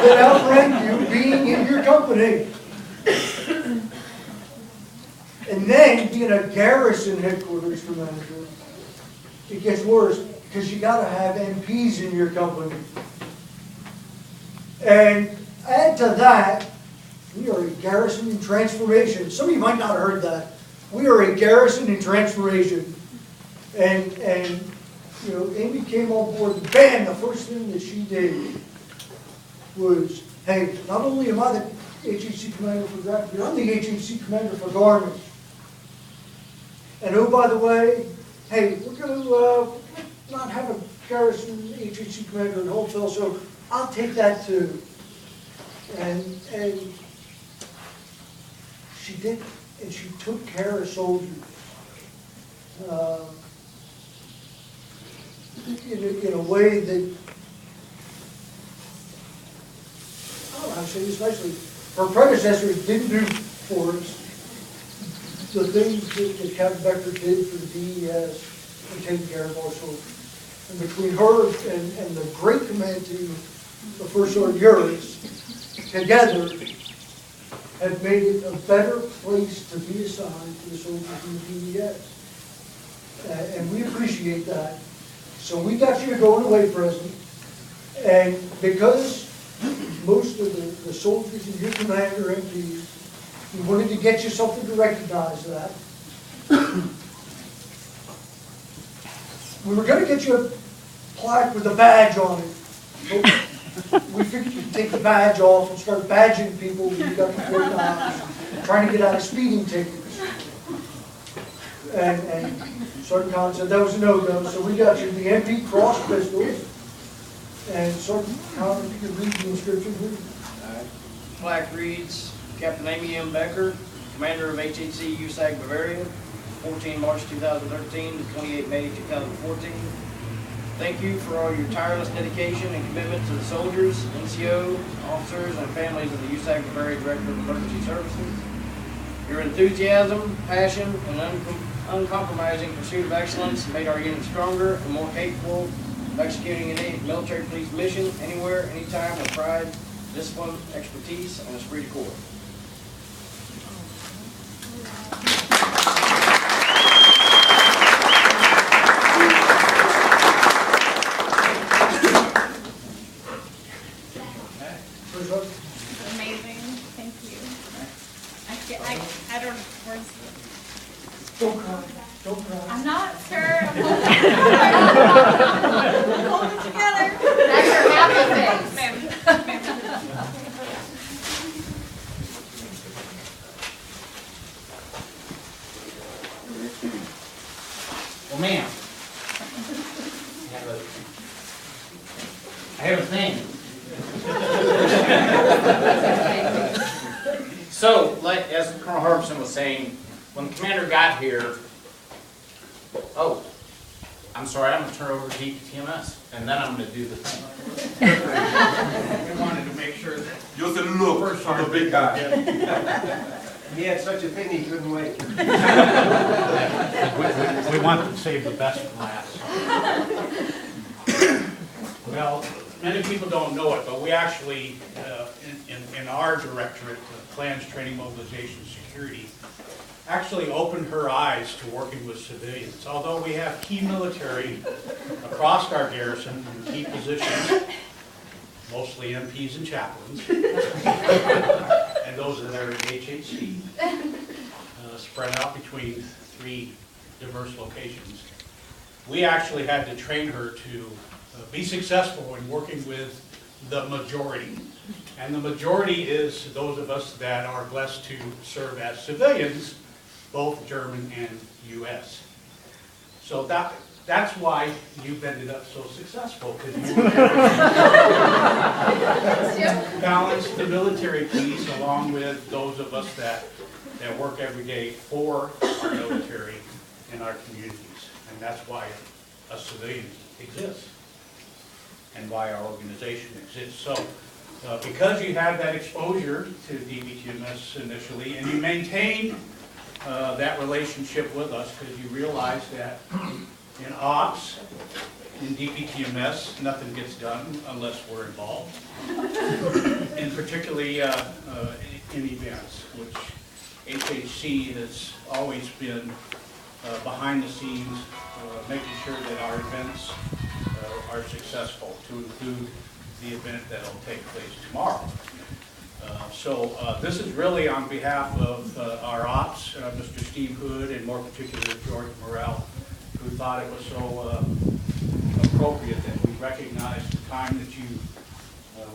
that outrank you being in your company. And then being a garrison headquarters commander, it gets worse because you got to have MPs in your company. And add to that, we are a garrison in transformation. Some of you might not have heard that. We are a garrison in transformation. And you know, Amy came on board and bam, the first thing that she did was, hey, not only am I the HHC commander for Grafton, I'm the HHC commander for Garmin. And oh, by the way, hey, we're going to not have a garrison HHC commander in Holtville, so I'll take that too. And she did, and she took care of soldiers. In a way that, I don't know how to say this nicely, her predecessors didn't do for us. The things that Captain Becker did for the DES and taking care of our soldiers. And between her and the great command team of First Sergeant Uris, together have made it a better place to be assigned to the soldiers in the DES. And we appreciate that. So we got you to go on away present, and because most of the soldiers in your command are MPs, we wanted to get you something to recognize that. We were going to get you a plaque with a badge on it. But we figured you'd take the badge off and start badging people when you got to 49, trying to get out of speeding tickets. And Sergeant Collins said that was a no-go, so we got you the MP cross pistols. And Sergeant Collins, you can read the inscription here. Plaque reads, Captain Amy M. Becker, Commander of HHC USAC Bavaria, 14 March 2013 to 28 May 2014. Thank you for all your tireless dedication and commitment to the soldiers, NCO, officers, and families of the USAC Bavaria Director of Emergency Services. Your enthusiasm, passion, and uncompromising pursuit of excellence made our unit stronger and more capable of executing any military police mission anywhere, anytime with pride, discipline, expertise, and esprit de corps. Amazing. Thank you. I don't know words. Don't cry. Don't cry. I'm not sure. I'm holding it together. I'm holding it together. That's your happy face. Ma'am. Well, ma'am, I have a thing. So, like as Colonel Harbison was saying, when the commander got here, oh, I'm sorry, I'm going to turn over to DPTMS, and then I'm going to do the thing. We wanted to make sure that You'll see the look from the big guy. he had such a thing he couldn't wait. We want to save the best for last. Well, many people don't know it, but we actually, in our directorate, Plans, Training, Mobilization, Security, actually opened her eyes to working with civilians. Although we have key military across our garrison in key positions, mostly MPs and chaplains, and those that are in HHC, spread out between 3 diverse locations. We actually had to train her to be successful in working with the majority. And the majority is those of us that are blessed to serve as civilians, both German and U.S. So that's why you've ended up so successful, because you balance the military piece along with those of us that work every day for our military and our communities. And that's why a civilian exists and why our organization exists. So because you had that exposure to DBTMS initially, and you maintained that relationship with us because you realized that In ops, in DPTMS, nothing gets done unless we're involved. And particularly in events, which HHC has always been behind the scenes, making sure that our events are successful, to include the event that will take place tomorrow. So this is really on behalf of our ops, Mr. Steve Hood, and more particularly George Morrell, who thought it was so appropriate that we recognize the time that you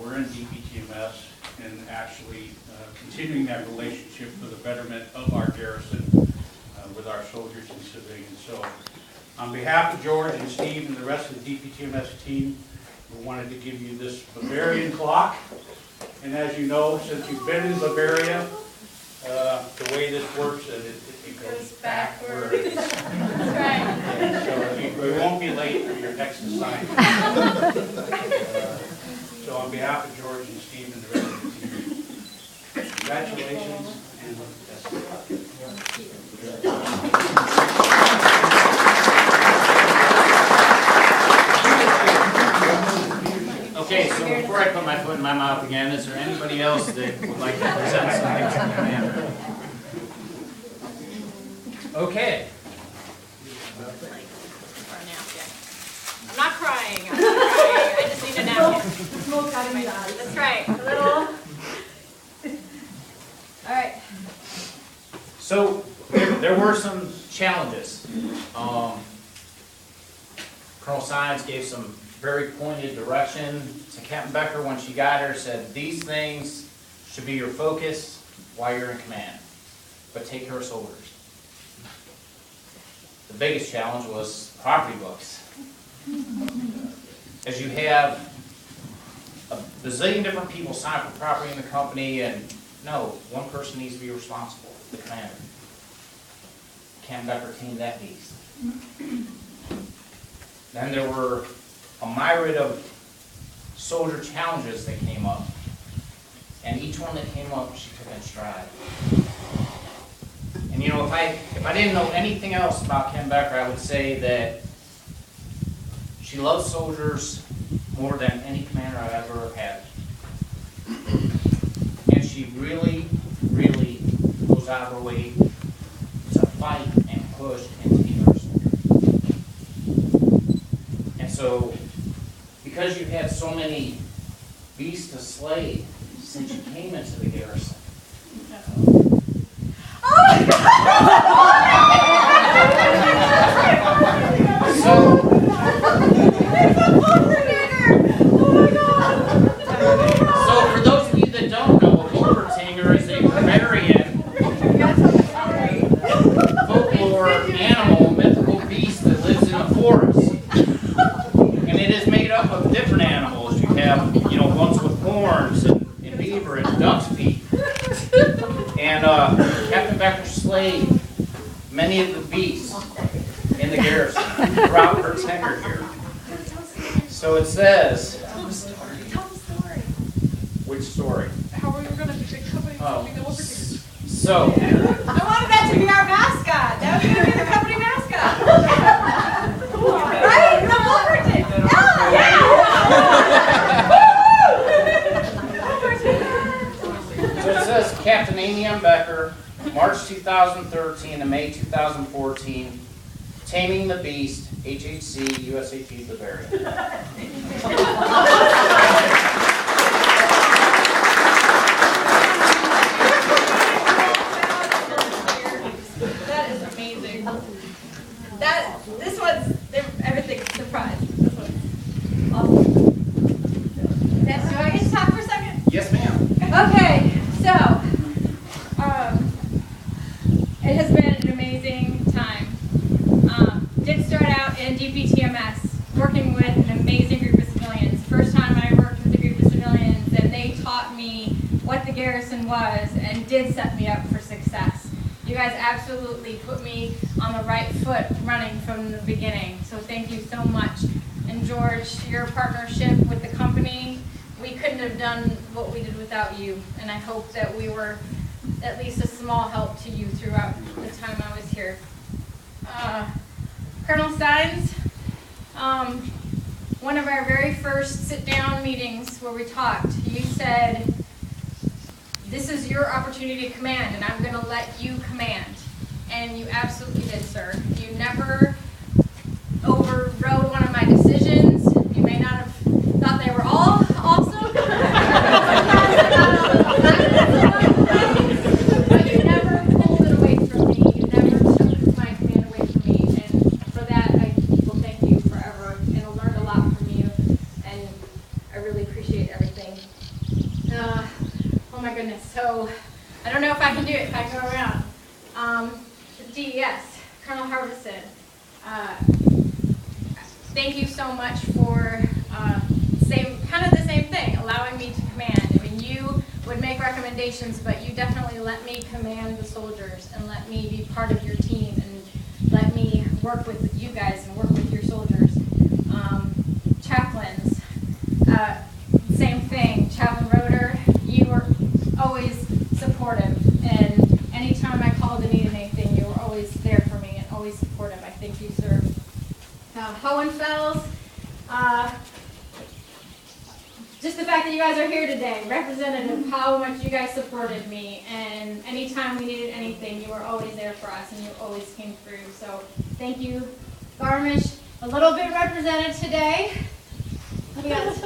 were in DPTMS and actually continuing that relationship for the betterment of our garrison with our soldiers and civilians. So on behalf of George and Steve and the rest of the DPTMS team, we wanted to give you this Bavarian clock. And as you know, since you've been in Bavaria, the way this works, it goes backwards. That's right. So you won't be late for your next assignment. So on behalf of George and Steve and the rest of the team, congratulations and best of luck. Okay, so before I put my foot in my mouth again, is there anybody else that would like to present something to the commander? Okay. I'm not crying. I'm not crying. I just need a napkin. Smoke out of my eyes. That's right. A little. All right. So there were some challenges. Colonel Sines gave some very pointed direction to Captain Becker when she got her, said these things should be your focus while you're in command, but take care of soldiers. The biggest challenge was property books. As you have a bazillion different people sign up for property in the company, and no, one person needs to be responsible, the commander. Captain Becker tamed that beast. Then there were a myriad of soldier challenges that came up. And each one that came up, she took in stride. And you know, if I didn't know anything else about Captain Becker, I would say that she loves soldiers more than any commander I've ever had. And she really, really goes out of her way to fight and push and take care of soldiers. And so, because you've had so many beasts to slay since you came into the garrison. So for those of you that don't know, a Wolvertinger is a Bavarian folklore animal, mythical beast that lives in the forest. And it is made up of different animals. You have, you know, ones with horns and beaver and duck's feet. And Captain Becker slayed many of the beasts in the garrison throughout her tenure here. So it says, Tell the story. which story? How we were going to be company Oh. be the Wolverines. So, I wanted that to be our mascot. That was going to be the company mascot. Right? The Wolverton. so it says Capt Amy Becker, March 2013 to May 2014, Taming the Beast, HHC, USAT Bavaria. That is amazing. This one's everything's surprise. This one's awesome. Do I get to talk for a second? Yes, ma'am. Okay, so it has been an amazing time. Did start out in DPTMS, working with an amazing group of civilians. First time I worked with a group of civilians, and they taught me what the garrison was and did set me up for success. You guys absolutely put me on the right foot running from the beginning, so thank you so much. And George, your partnership with the company, we couldn't have done what we did without you, and I hope that we were at least a small help to you throughout the time I was here. Colonel Steins, one of our very first sit-down meetings where we talked, you said, this is your opportunity to command, and I'm going to let you command. And you absolutely did, sir. You never overrode one of my decisions. You may not have thought they were all awesome, but you never pulled it away from me. You never took my command away from me. And for that, I will thank you forever. And I learned a lot from you, and I really appreciate everything. Oh my goodness. So I don't know if I can do it if I go around. DES, Colonel Harbison, thank you so much for kind of the same thing, allowing me to command. I mean, you would make recommendations, but you definitely let me command the soldiers and let me be part of your team and let me work with you guys and work with your soldiers. Chaplains, same thing. Chaplain Roeder, you were always supportive, and anytime I called and needed anything, you were always there for me and always supportive. I thank you, sir. Hohenfels, just the fact that you guys are here today, representative of how much you guys supported me, and anytime we needed anything, you were always there for us, and you always came through. So thank you. Garmisch, a little bit represented today. You guys.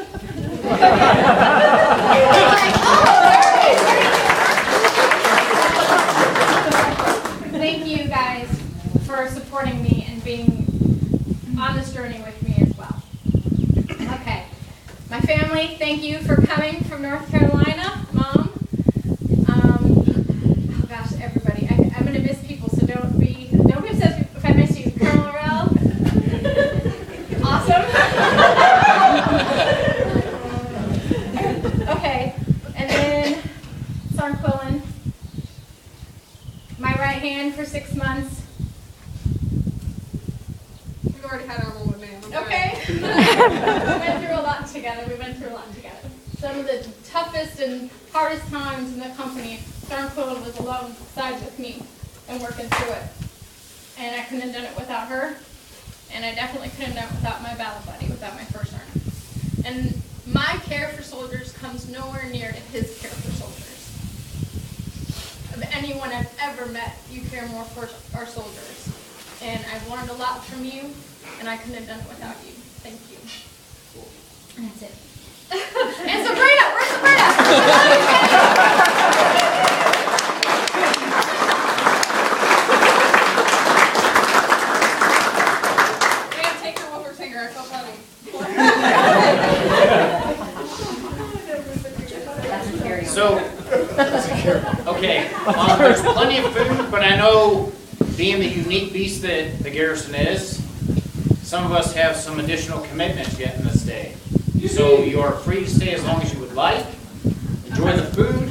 Thank you guys for supporting me and being on this journey with me as well. Okay. My family, thank you for coming from North Carolina. Mom. Oh gosh, everybody. I'm going to miss people, so don't be upset if I miss you. Colonel Rell. Awesome. Okay. And then Sarquillan. My right hand for 6 months. We've already had our moment, man. Okay. We went through a lot together. Some of the toughest and hardest times in the company, Sarquillan was alongside with me and working through it. And I couldn't have done it without her. And I definitely couldn't have done it without my battle buddy, without my first sergeant. And my care for soldiers comes nowhere near to his care for soldiers. Of anyone I've ever met, you care more for our soldiers. And I've learned a lot from you, and I couldn't have done it without you. Thank you. And that's it. And Sabrina! Where's Sabrina? I gotta take her with her finger. I felt funny. So, okay, there's plenty of food, but I know being the unique beast that the garrison is, some of us have some additional commitments yet in this day. So you are free to stay as long as you would like. Enjoy the food.